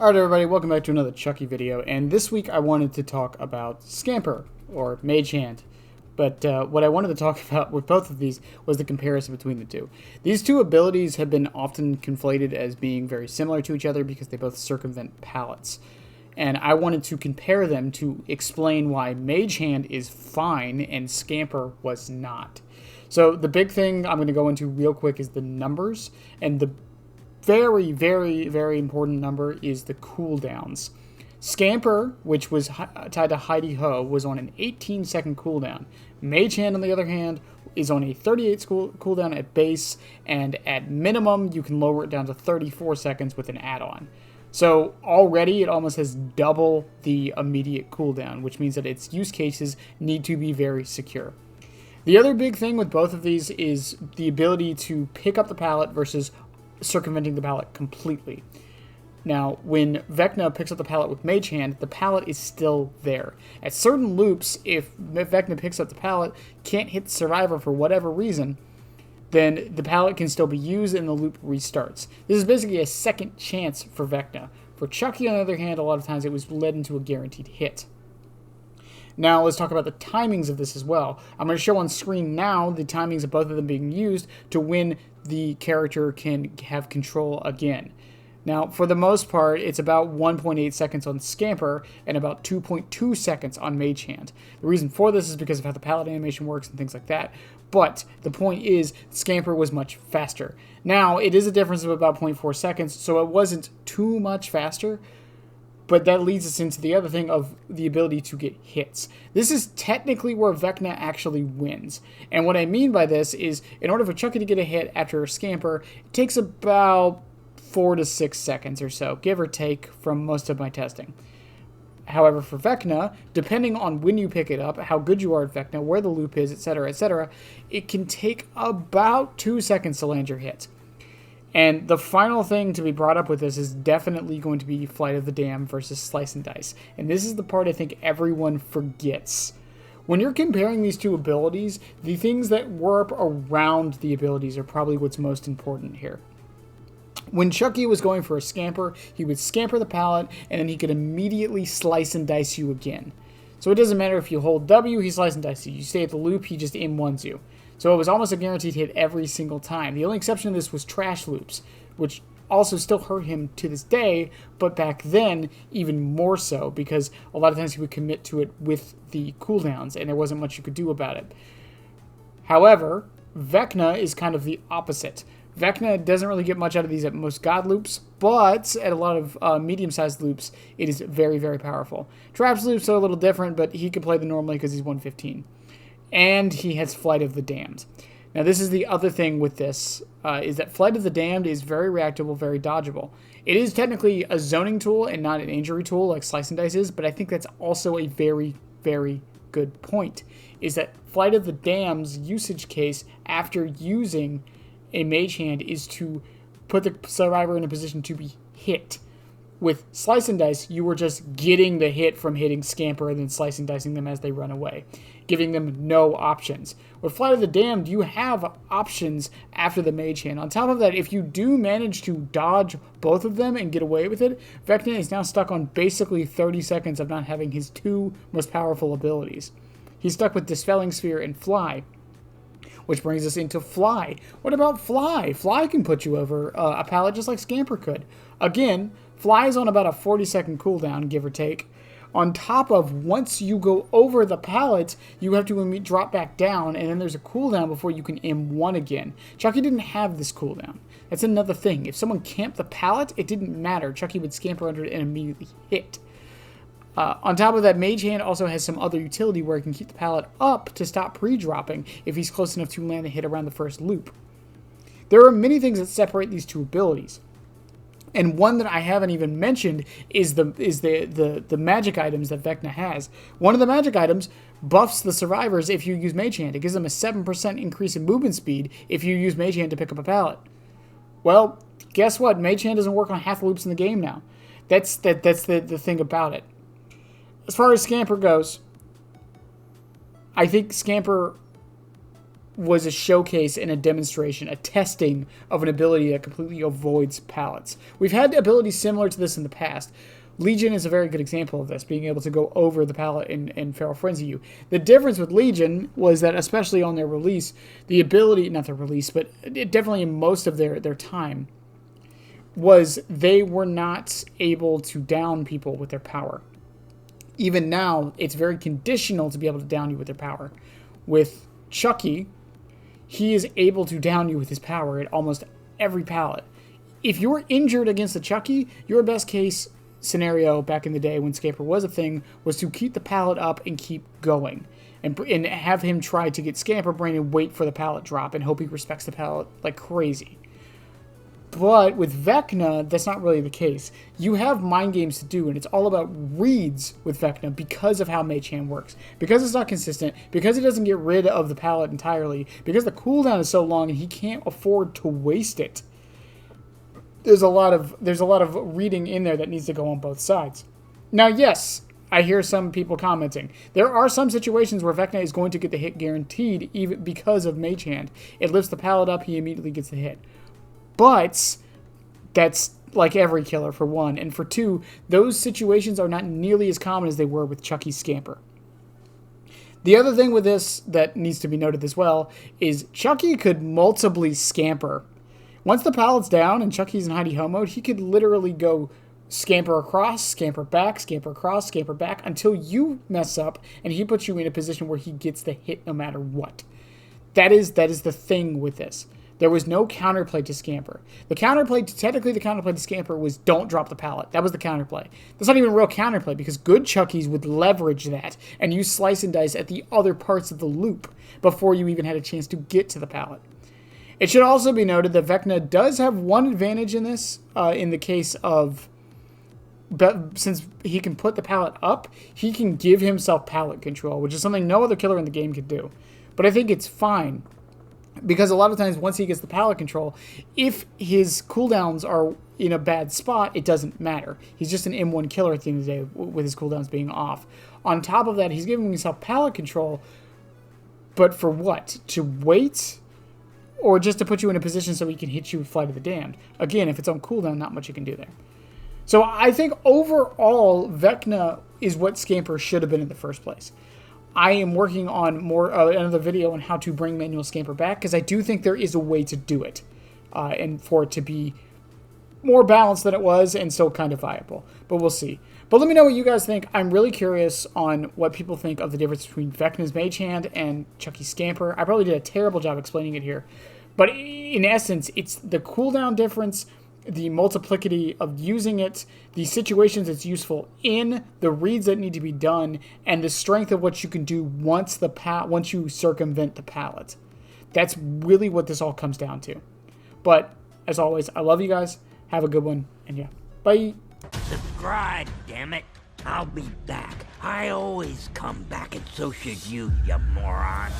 Alright everybody, welcome back to another Chucky video, and this week I wanted to talk about Scamper, or Mage Hand. But what I wanted to talk about with both of these was the comparison between the two. These two abilities have been often conflated as being very similar to each other because they both circumvent palettes. And I wanted to compare them to explain why Mage Hand is fine and Scamper was not. So the big thing I'm going to go into real quick is the numbers, and the very, very, very important number is the cooldowns. Scamper, which was tied to Heidi Ho, was on an 18-second cooldown. Mage Hand, on the other hand, is on a 38 cooldown at base, and at minimum, you can lower it down to 34 seconds with an add-on. So already, it almost has double the immediate cooldown, which means that its use cases need to be very secure. The other big thing with both of these is the ability to pick up the pallet versus circumventing the pallet completely. Now, when Vecna picks up the pallet with Mage Hand, the pallet is still there. At certain loops, if Vecna picks up the pallet, can't hit the survivor for whatever reason, then the pallet can still be used and the loop restarts. This is basically a second chance for Vecna. For Chucky, on the other hand, a lot of times it was led into a guaranteed hit. Now, let's talk about the timings of this as well. I'm going to show on screen now the timings of both of them being used to when the character can have control again. Now, for the most part, it's about 1.8 seconds on Scamper and about 2.2 seconds on Mage Hand. The reason for this is because of how the pallet animation works and things like that. But the point is, Scamper was much faster. Now, it is a difference of about 0.4 seconds, so it wasn't too much faster. But that leads us into the other thing of the ability to get hits. This is technically where Vecna actually wins. And what I mean by this is, in order for Chucky to get a hit after a Scamper, it takes about 4 to 6 seconds or so, give or take, from most of my testing. However, for Vecna, depending on when you pick it up, how good you are at Vecna, where the loop is, etc., it can take about 2 seconds to land your hit. And the final thing to be brought up with this is definitely going to be Flight of the Damned versus Slice and Dice. And this is the part I think everyone forgets. When you're comparing these two abilities, the things that warp around the abilities are probably what's most important here. When Chucky was going for a Scamper, he would Scamper the pallet, and then he could immediately Slice and Dice you again. So it doesn't matter if you hold W, he Slice and Dice you. You stay at the loop, he just M1s you. So it was almost a guaranteed hit every single time. The only exception to this was trash loops, which also still hurt him to this day, but back then, even more so, because a lot of times he would commit to it with the cooldowns, and there wasn't much you could do about it. However, Vecna is kind of the opposite. Vecna doesn't really get much out of these at most god loops, but at a lot of medium-sized loops, it is very, very powerful. Traps loops are a little different, but he can play them normally because he's 115. And he has Flight of the Damned. Now, this is the other thing with this, is that Flight of the Damned is very reactable, very dodgeable. It is technically a zoning tool and not an injury tool like Slice and Dice is, but I think that's also a very, very good point, is that Flight of the Damned's usage case after using a Mage Hand is to put the survivor in a position to be hit. With Slice and Dice, you were just getting the hit from hitting Scamper and then slicing dicing them as they run away, giving them no options. With Flight of the Damned, you have options after the Mage Hand. On top of that, if you do manage to dodge both of them and get away with it, Vecna is now stuck on basically 30 seconds of not having his two most powerful abilities. He's stuck with Dispelling Sphere and Fly, which brings us into Fly. What about Fly? Fly can put you over a pallet just like Scamper could. Again, Fly is on about a 40-second cooldown, give or take. On top of, once you go over the pallet, you have to drop back down, and then there's a cooldown before you can M1 again. Chucky didn't have this cooldown. That's another thing. If someone camped the pallet, it didn't matter. Chucky would Scamper under it and immediately hit. On top of that, Mage Hand also has some other utility where he can keep the pallet up to stop pre-dropping if he's close enough to land a hit around the first loop. There are many things that separate these two abilities. And one that I haven't even mentioned is the magic items that Vecna has. One of the magic items buffs the survivors if you use Mage Hand. It gives them a 7% increase in movement speed if you use Mage Hand to pick up a pallet. Well, guess what? Mage Hand doesn't work on half the loops in the game now. That's the thing about it. As far as Scamper goes, I think Scamper was a showcase and a demonstration, a testing of an ability that completely avoids pallets. We've had abilities similar to this in the past. Legion is a very good example of this, being able to go over the pallet and Feral Frenzy you. The difference with Legion was that, especially on their release, the ability, not their release, but definitely in most of their time, was they were not able to down people with their power. Even now, it's very conditional to be able to down you with their power. With Chucky, he is able to down you with his power at almost every pallet. If you're injured against the Chucky, your best case scenario back in the day when Scamper was a thing was to keep the pallet up and keep going. And have him try to get Scamper Brain and wait for the pallet drop and hope he respects the pallet like crazy. But with Vecna, that's not really the case. You have mind games to do, and it's all about reads with Vecna because of how Mage Hand works. Because it's not consistent, because it doesn't get rid of the pallet entirely, because the cooldown is so long and he can't afford to waste it. There's a lot of reading in there that needs to go on both sides. Now, yes, I hear some people commenting. There are some situations where Vecna is going to get the hit guaranteed even because of Mage Hand. It lifts the pallet up, he immediately gets the hit. But that's like every killer, for one. And for two, those situations are not nearly as common as they were with Chucky's Scamper. The other thing with this that needs to be noted as well is Chucky could multiply Scamper. Once the pallet's down and Chucky's in hidey-ho mode, he could literally go Scamper across, Scamper back, Scamper across, Scamper back, until you mess up and he puts you in a position where he gets the hit no matter what. That is the thing with this. There was no counterplay to Scamper. Technically the counterplay to Scamper was don't drop the pallet. That was the counterplay. That's not even real counterplay because good Chuckies would leverage that and use slice and dice at the other parts of the loop before you even had a chance to get to the pallet. It should also be noted that Vecna does have one advantage in this, in the case of, since he can put the pallet up, he can give himself pallet control, which is something no other killer in the game could do. But I think it's fine. Because a lot of times, once he gets the pallet control, if his cooldowns are in a bad spot, it doesn't matter. He's just an M1 killer at the end of the day with his cooldowns being off. On top of that, he's giving himself pallet control, but for what? To wait? Or just to put you in a position so he can hit you with Flight of the Damned? Again, if it's on cooldown, not much you can do there. So I think overall, Vecna is what Scamper should have been in the first place. I am working on another video on how to bring manual Scamper back, because I do think there is a way to do it, and for it to be more balanced than it was and still kind of viable. But we'll see. But let me know what you guys think. I'm really curious on what people think of the difference between Vecna's Mage Hand and Chucky's Scamper. I probably did a terrible job explaining it here. But in essence, it's the cooldown difference, the multiplicity of using it, the situations it's useful in, the reads that need to be done, and the strength of what you can do once you circumvent the pallet. That's really what this all comes down to. But as always, I love you guys. Have a good one, and yeah, bye. Subscribe, damn it. I'll be back. I always come back, and so should you, you moron.